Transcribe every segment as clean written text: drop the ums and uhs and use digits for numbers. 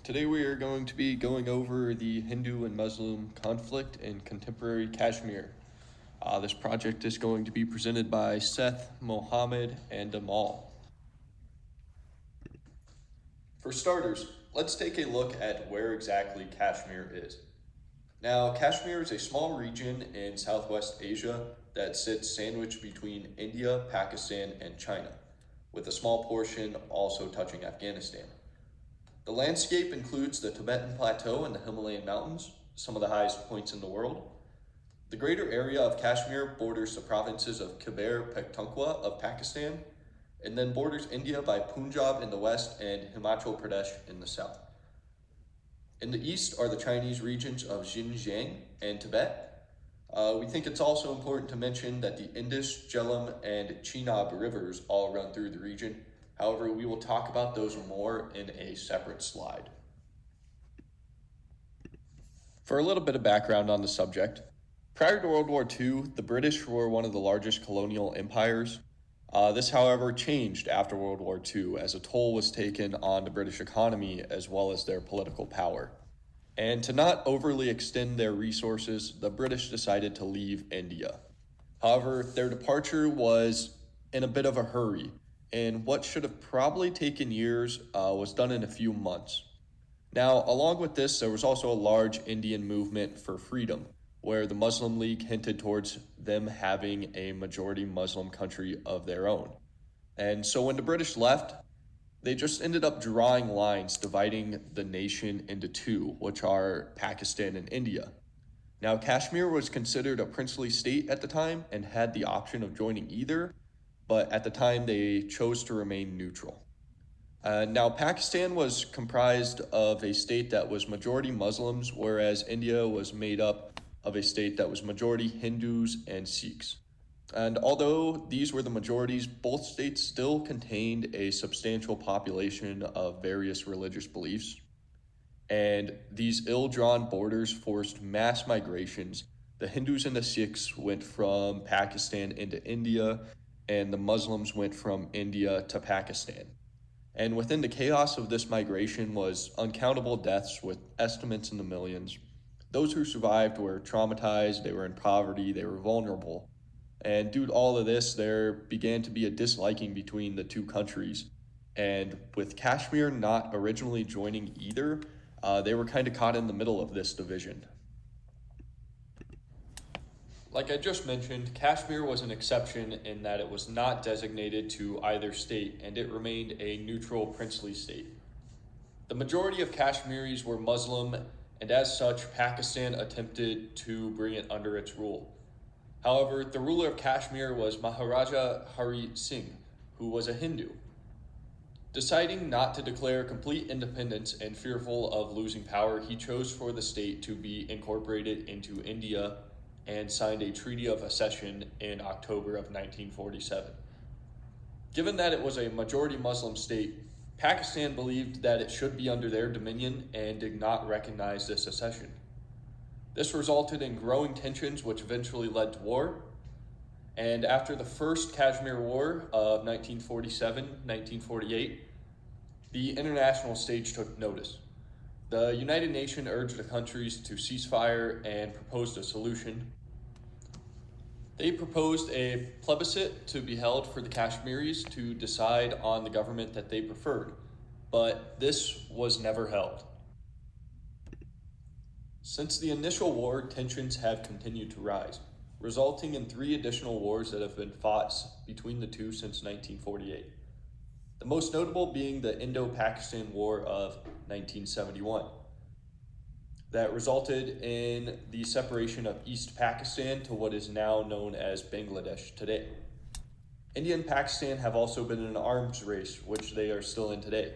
Today we are going to be going over the Hindu and Muslim conflict in contemporary Kashmir. This project is going to be presented by Seth, Mohammed, and Amal. For starters, let's take a look at where exactly Kashmir is. Now, Kashmir is a small region in Southwest Asia that sits sandwiched between India, Pakistan, and China, with a small portion also touching Afghanistan. The landscape includes the Tibetan Plateau and the Himalayan Mountains, some of the highest points in the world. The greater area of Kashmir borders the provinces of Khyber Pakhtunkhwa of Pakistan, and then borders India by Punjab in the west and Himachal Pradesh in the south. In the east are the Chinese regions of Xinjiang and Tibet. We think it's also important to mention that the Indus, Jhelum, and Chenab rivers all run through the region. However, we will talk about those more in a separate slide. For a little bit of background on the subject, prior to World War II, the British were one of the largest colonial empires. This, however, changed after World War II as a toll was taken on the British economy as well as their political power. And to not overly extend their resources, the British decided to leave India. However, their departure was in a bit of a hurry, and what should have probably taken years was done in a few months. Now, along with this, there was also a large Indian movement for freedom, where the Muslim League hinted towards them having a majority Muslim country of their own. And so when the British left, they just ended up drawing lines dividing the nation into two, which are Pakistan and India. Now, Kashmir was considered a princely state at the time and had the option of joining either, but at the time they chose to remain neutral. Now, Pakistan was comprised of a state that was majority Muslims, whereas India was made up of a state that was majority Hindus and Sikhs. And although these were the majorities, both states still contained a substantial population of various religious beliefs. And these ill-drawn borders forced mass migrations. The Hindus and the Sikhs went from Pakistan into India, and the Muslims went from India to Pakistan. And within the chaos of this migration was uncountable deaths with estimates in the millions. Those who survived were traumatized, they were in poverty, they were vulnerable. And due to all of this, there began to be a disliking between the two countries. And with Kashmir not originally joining either, they were kind of caught in the middle of this division. Like I just mentioned, Kashmir was an exception in that it was not designated to either state and it remained a neutral princely state. The majority of Kashmiris were Muslim, and as such, Pakistan attempted to bring it under its rule. However, the ruler of Kashmir was Maharaja Hari Singh, who was a Hindu. Deciding not to declare complete independence and fearful of losing power, he chose for the state to be incorporated into India and signed a treaty of accession in October of 1947. Given that it was a majority Muslim state, Pakistan believed that it should be under their dominion and did not recognize this accession. This resulted in growing tensions, which eventually led to war. And after the First Kashmir War of 1947-1948, the international stage took notice. The United Nations urged the countries to cease fire and proposed a solution. They proposed a plebiscite to be held for the Kashmiris to decide on the government that they preferred, but this was never held. Since the initial war, tensions have continued to rise, resulting in 3 additional wars that have been fought between the two since 1948. The most notable being the Indo-Pakistan War of 1971 that resulted in the separation of East Pakistan to what is now known as Bangladesh today. India and Pakistan have also been in an arms race, which they are still in today.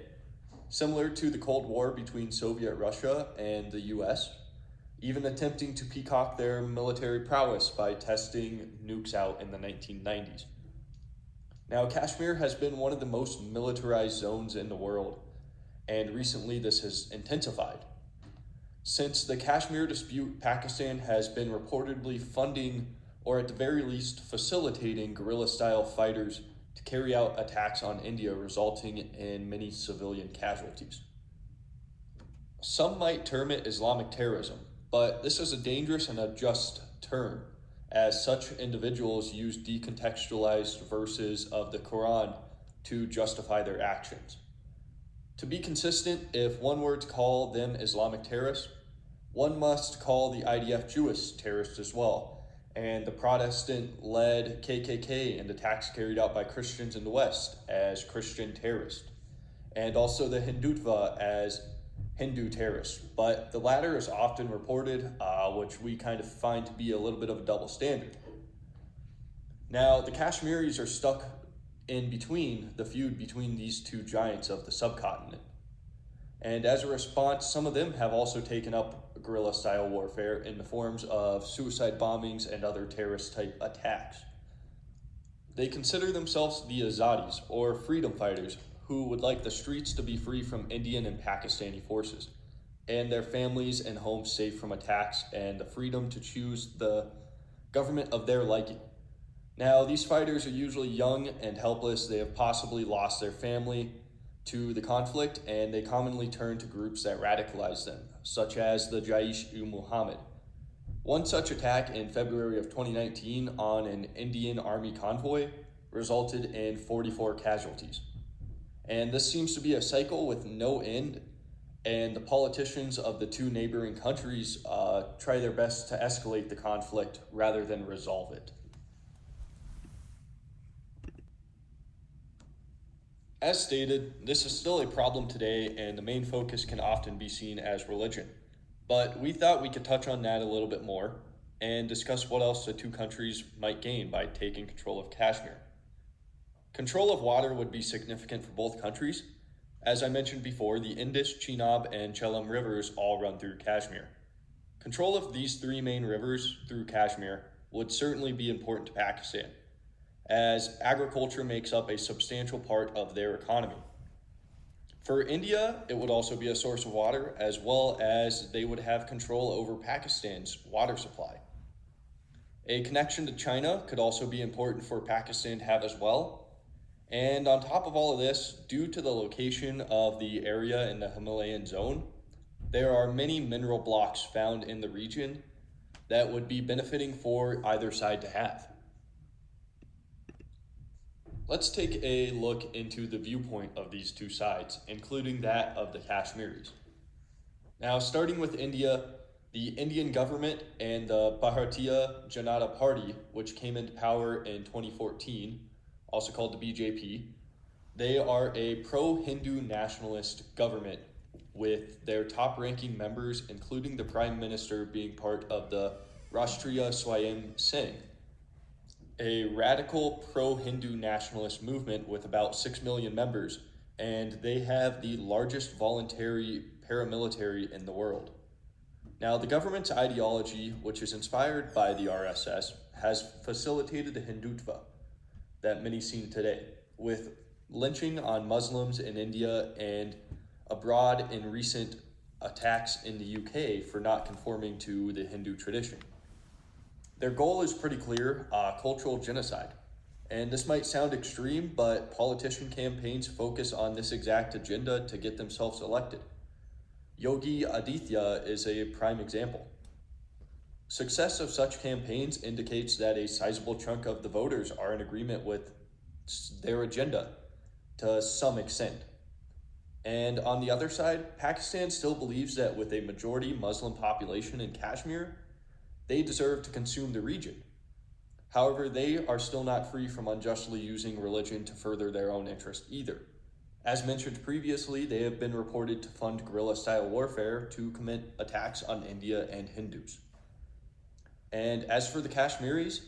Similar to the Cold War between Soviet Russia and the US, even attempting to peacock their military prowess by testing nukes out in the 1990s. Now, Kashmir has been one of the most militarized zones in the world, and recently this has intensified. Since the Kashmir dispute, Pakistan has been reportedly funding, or at the very least facilitating, guerrilla-style fighters to carry out attacks on India, resulting in many civilian casualties. Some might term it Islamic terrorism, but this is a dangerous and unjust term, as such individuals use decontextualized verses of the Quran to justify their actions. To be consistent, if one were to call them Islamic terrorists, one must call the IDF Jewish terrorists as well, and the Protestant-led KKK and attacks carried out by Christians in the West as Christian terrorists, and also the Hindutva as Hindu terrorists. But the latter is often reported, which we kind of find to be a little bit of a double standard. Now, the Kashmiris are stuck in between the feud between these two giants of the subcontinent. And as a response, some of them have also taken up guerrilla-style warfare in the forms of suicide bombings and other terrorist-type attacks. They consider themselves the Azadis, or freedom fighters, who would like the streets to be free from Indian and Pakistani forces, and their families and homes safe from attacks, and the freedom to choose the government of their liking. Now, these fighters are usually young and helpless. They have possibly lost their family to the conflict, and they commonly turn to groups that radicalize them, such as the Jaish-e-Muhammad. One such attack in February of 2019 on an Indian Army convoy resulted in 44 casualties. And this seems to be a cycle with no end, and the politicians of the two neighboring countries try their best to escalate the conflict rather than resolve it. As stated, this is still a problem today, and the main focus can often be seen as religion. But we thought we could touch on that a little bit more and discuss what else the two countries might gain by taking control of Kashmir. Control of water would be significant for both countries. As I mentioned before, the Indus, Chenab, and Jhelum rivers all run through Kashmir. Control of these three main rivers through Kashmir would certainly be important to Pakistan, as agriculture makes up a substantial part of their economy. For India, it would also be a source of water, as well as they would have control over Pakistan's water supply. A connection to China could also be important for Pakistan to have as well. And on top of all of this, due to the location of the area in the Himalayan zone, there are many mineral blocks found in the region that would be benefiting for either side to have. Let's take a look into the viewpoint of these two sides, including that of the Kashmiris. Now, starting with India, the Indian government and the Bharatiya Janata Party, which came into power in 2014, also called the BJP, they are a pro-Hindu nationalist government with their top-ranking members, including the Prime Minister, being part of the Rashtriya Swayam Sangh, a radical pro-Hindu nationalist movement with about 6 million members, and they have the largest voluntary paramilitary in the world. Now, the government's ideology, which is inspired by the RSS, has facilitated the Hindutva that many see today, with lynching on Muslims in India and abroad in recent attacks in the UK for not conforming to the Hindu tradition. Their goal is pretty clear, cultural genocide. And this might sound extreme, but politician campaigns focus on this exact agenda to get themselves elected. Yogi Aditya is a prime example. Success of such campaigns indicates that a sizable chunk of the voters are in agreement with their agenda to some extent. And on the other side, Pakistan still believes that with a majority Muslim population in Kashmir, they deserve to consume the region. However, they are still not free from unjustly using religion to further their own interest either. As mentioned previously, they have been reported to fund guerrilla-style warfare to commit attacks on India and Hindus. And as for the Kashmiris,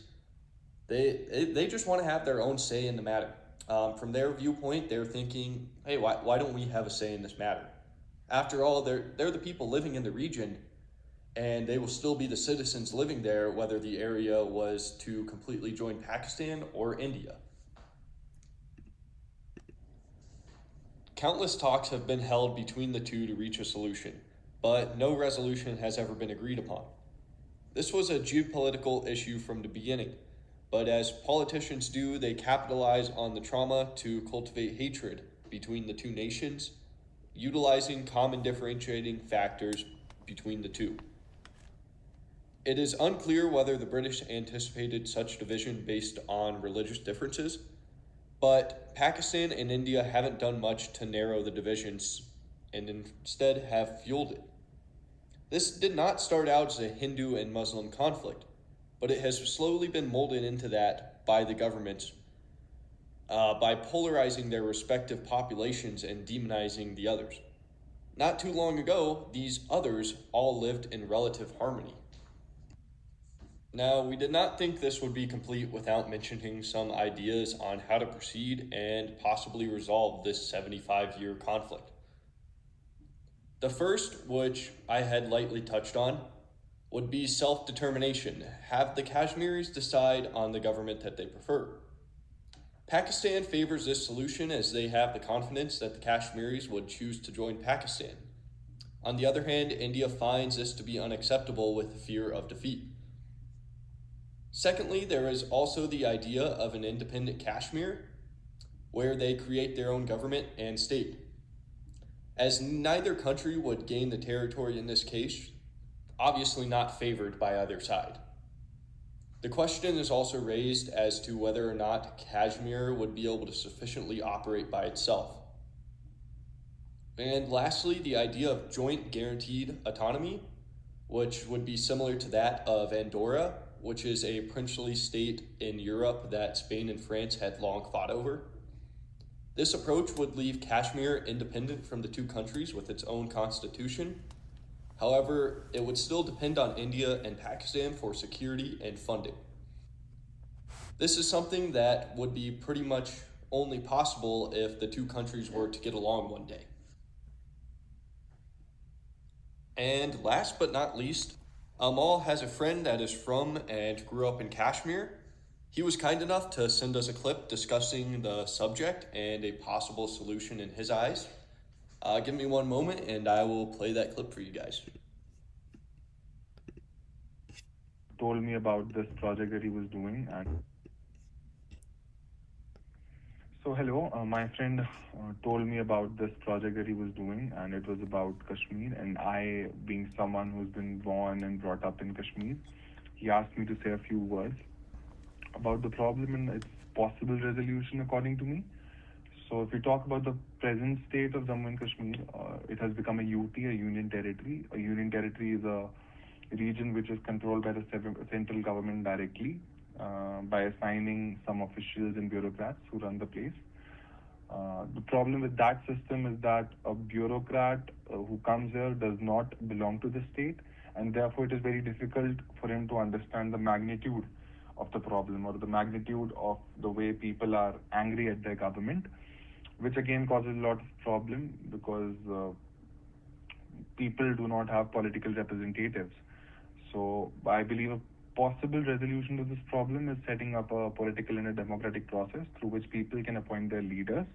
they just want to have their own say in the matter. From their viewpoint, they're thinking, hey, why don't we have a say in this matter? After all, they're the people living in the region, and they will still be the citizens living there, whether the area was to completely join Pakistan or India. Countless talks have been held between the two to reach a solution, but no resolution has ever been agreed upon. This was a geopolitical issue from the beginning, but as politicians do, they capitalize on the trauma to cultivate hatred between the two nations utilizing common differentiating factors between the two. It is unclear whether the British anticipated such division based on religious differences, but Pakistan and India haven't done much to narrow the divisions and instead have fueled it. This did not start out as a Hindu and Muslim conflict, but it has slowly been molded into that by the governments by polarizing their respective populations and demonizing the others. Not too long ago, these others all lived in relative harmony. Now, we did not think this would be complete without mentioning some ideas on how to proceed and possibly resolve this 75-year conflict. The first, which I had lightly touched on, would be self-determination. Have the Kashmiris decide on the government that they prefer. Pakistan favors this solution as they have the confidence that the Kashmiris would choose to join Pakistan. On the other hand, India finds this to be unacceptable with the fear of defeat. Secondly, there is also the idea of an independent Kashmir, where they create their own government and state. As neither country would gain the territory in this case, obviously not favored by either side. The question is also raised as to whether or not Kashmir would be able to sufficiently operate by itself. And lastly, the idea of joint guaranteed autonomy, which would be similar to that of Andorra, which is a princely state in Europe that Spain and France had long fought over. This approach would leave Kashmir independent from the two countries with its own constitution. However, it would still depend on India and Pakistan for security and funding. This is something that would be pretty much only possible if the two countries were to get along one day. And last but not least, Amal has a friend that is from and grew up in Kashmir. He was kind enough to send us a clip discussing the subject and a possible solution in his eyes. Give me one moment and I will play that clip for you guys. Told me about this project that he was doing. And so hello, my friend told me about this project that he was doing, and it was about Kashmir. And I, being someone who's been born and brought up in Kashmir, he asked me to say a few words about the problem and its possible resolution according to me. So if we talk about the present state of Jammu and Kashmir, it has become a UT, a union territory. A union territory is a region which is controlled by the central government directly by assigning some officials and bureaucrats who run the place. The problem with that system is that a bureaucrat who comes here does not belong to the state, and therefore it is very difficult for him to understand the magnitude of the problem or the magnitude of the way people are angry at their government, which again causes a lot of problem because people do not have political representatives. So I believe a possible resolution to this problem is setting up a political and a democratic process through which people can appoint their leaders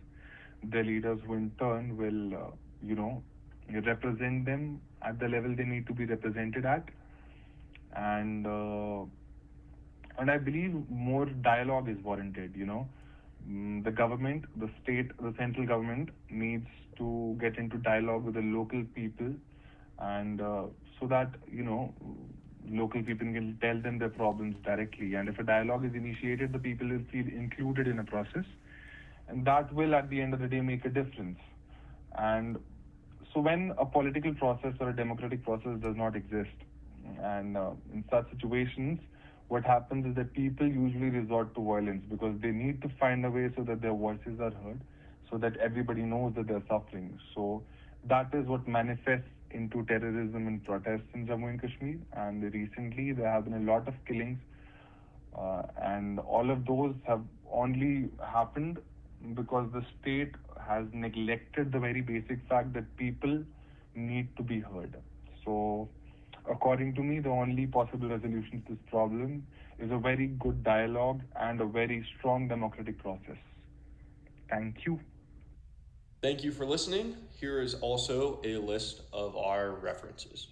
who in turn will, represent them at the level they need to be represented at. And I believe more dialogue is warranted, The government, the state, the central government needs to get into dialogue with the local people and so that, local people can tell them their problems directly. And if a dialogue is initiated, the people will feel included in a process. And that will, at the end of the day, make a difference. And so when a political process or a democratic process does not exist, and in such situations, what happens is that people usually resort to violence because they need to find a way so that their voices are heard, so that everybody knows that they're suffering. So that is what manifests into terrorism and protests in Jammu and Kashmir. And recently there have been a lot of killings, and all of those have only happened because the state has neglected the very basic fact that people need to be heard. So according to me, the only possible resolution to this problem is a very good dialogue and a very strong democratic process. Thank you. Thank you for listening. Here is also a list of our references.